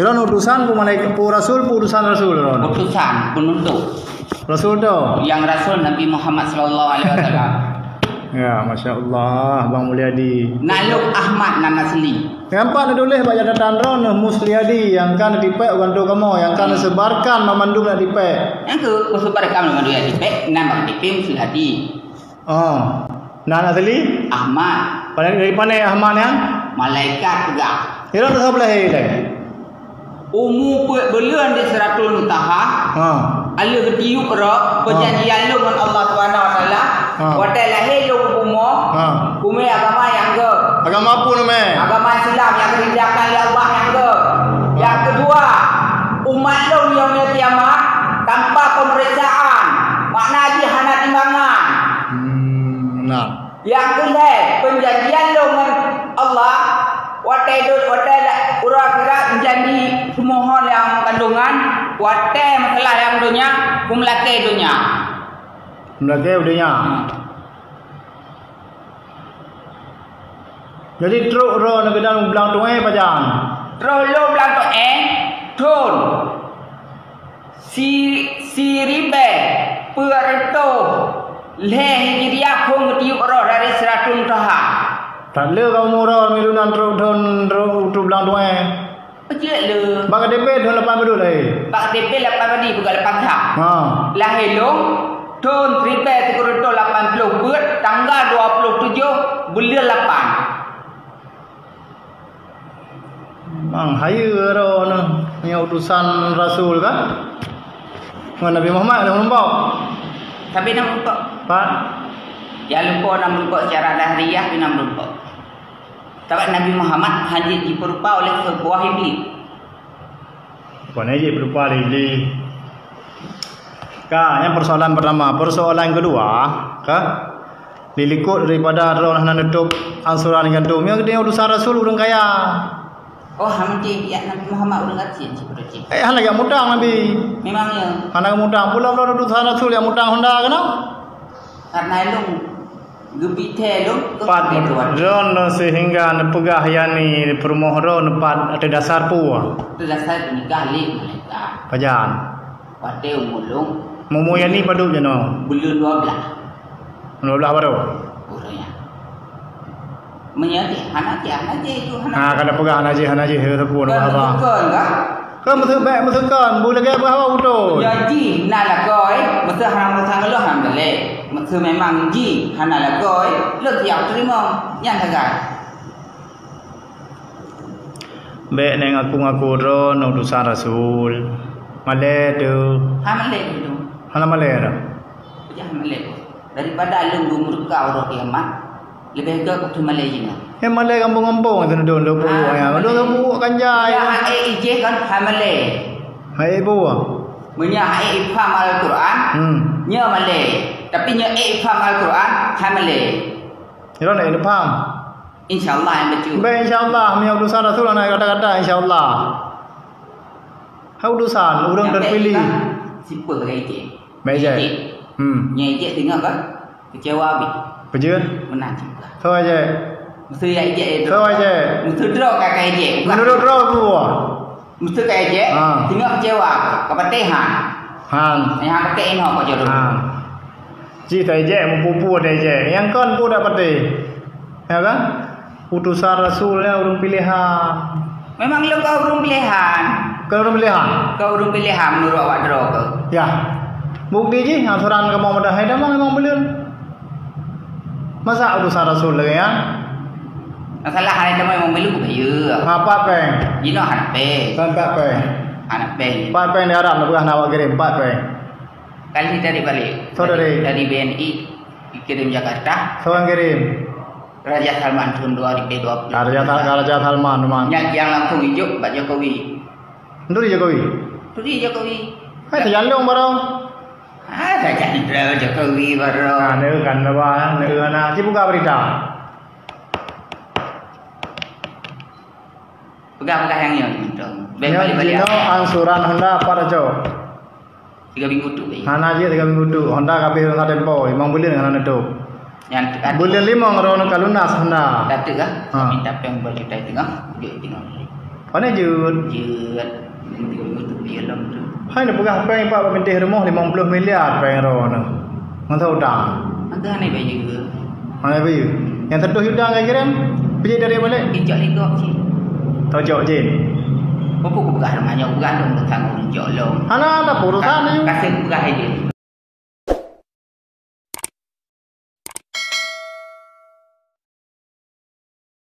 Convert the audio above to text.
Iron utusan pu malaikat pu rasul pu utusan rasul Iron. Utusan penuntut. Rasul tu. Yang rasul Nabi Muhammad sallallahu alaihi wasallam. Ya, masya-Allah Bang Mulyadi. Naluk Ahmad nan asli. Nampak nak tulis baca datang ron Musliadi yang kan dipek orang tu kamu yang kan sebarkan memandung nak dipek. Yang ke sebarkan memandung nak dipek nama dipek Musliadi. Oh. Nan asli Ahmad. Dari mana Ahmad yang? Malaikat tegak. Ira tak sebelah ini. Umur beluan di Siratul Muntaha. Ala ketiup rak perjanjian lu dengan Allah Subhanahu Wa Taala. Wadai lahir lu bumi. Bumi agama yang ke? Agama apa nama? Agama Islam yang dirindakan oleh Allah yang ke? Yang kedua, umat lu yang kiamat tanpa pemeriksaan. Makna haji hana timbangan. Nah. Yang kedua, perjanjian lu dengan Allah wadai urang kira menjadi semua hal yang kandungan wadai masalah yang dunia kumlake dunia. Melake dunia. Jadi truk ro nak kedang belang tu pajan. Truk lo belang tu tun. Si ribe perto le hijriah khong tiup ro dari Siratul Muntaha. Tak le kau murah milunan truk belang tu Pecik le. Bak DP dah lepas betul Bak DP lepas tadi bukan lepas dah. Lahir long tun ribe sekurito 80 buat tanggal 27 bulan 8. Bang haya ro yang utusan rasul kan? Nabi Muhammad dah nampak. Tapi nak nampak. Pak. Ya lupa nak nampak secara lahiriah tapi nak nampak. Sebab Nabi Muhammad hanya diperupa oleh sebuah iblis. Bukan aja berupa iblis. Kak, yang persoalan pertama, persoalan kedua, kak, dilikut daripada roh nak nutup ansuran gantung. Yang dia utusan rasul orang kaya. Oh, hamdi ya Nabi Muhammad orang kecil seperti itu. Anak yang mudang Nabi. Memangnya. Anak mudang pula utusan rasul yang mudang Honda kenapa? Karena lu gebite lu Pat ron sehingga nepegah yani permohon nepat ada dasar puah. Itu dasar nikah li mereka. Pajan. Pada umulung. Momo yani padu jeno. Bulan 12. 12 baru. Orangnya. Menyati anak je itu anak. Kada pegah hanaji he pun apa. Bukan enggak? Kan betul baik betul kan. Boleh ke apa betul. Jadi nak lah koi, betul hang lo hang boleh. Betul memang ji hana lah koi, lo tiap terima yang tegak. Baik neng aku ron utusan rasul. Malay tu. Hamalek itu. Hana malay dah. Jangan malek. Daripada lu murka orang kiamat, lebih ke kutu malek je. Malay kampung-kampung tu duduk lu ya. Lu tu kanjai. Ya ije kan hamalek. Hai ibu. Menya ifham Al-Quran, nya malek. Tapi nya ifham Al-Quran hamalek. Ira nak faham. Insyaallah yang betul. Baik insyaallah mi utusan rasul nak kata-kata insyaallah. Hau utusan orang terpilih. Simple ke ije. Baik je. Nya ije dengar kan? Kecewa habis. Betul? Menang juga. Tahu aja. Mesti ya ije itu. Tahu aja. Mesti draw kakak ije. Menurut draw gua. Mesti kakak ije. Tengok kecewa. Kepatihan. Yang kakak ini apa jodoh. Ji tak aja mempupu ada aja. Yang kan pun dapat deh. Ya kan? Utusan rasulnya orang pilihan. Memang lu kau orang pilihan. Kau orang pilihan. Kau orang pilihan menurut awak draw ke? Ya. Bukti je aturan kamu mudah hai memang betul. Masa utusan rasul lagi ya? Masalah hari itu memang belum kaya. Apa peng? Jino hanape. Sampai peng. Hanape. 4 peng di Arab nak bukan nak kirim 4 peng. Kali dari balik. Dari BNI kirim Jakarta. Seorang kirim. Raja Salman tahun 2020. Raja Salman memang. Yang langsung hijau Pak Jokowi. Nduri Jokowi. Nduri Jokowi. Hai terjalung baru. Saya jadi Jokowi baru. Nah, kan apa? Nak buka berita. Pegang yang itu. Balik-balik. Ansuran Honda apa aja? 3 minggu tu. Hana je 3 minggu tu. Honda kabeh dengan tempo. 5 bulan dengan itu. Yang bulan 5 ngerono kalunas Honda. Datu kah? Minta peng berjuta tengah. Dia tengah. Mana jut? Jut. Untuk dia lom tu. Hai nak pegang peng pak menteri rumah 50 miliar peng ro no. Mang tahu dah. Agak ni baju ke? Mana baju? Yang tertuh hudang kira pergi dari balik. Ijak legok cik. Tojok je. Apa aku pegang rumahnya pegang dong tentang ijak long. Ana tak urusan ni. Kasih pegang aja.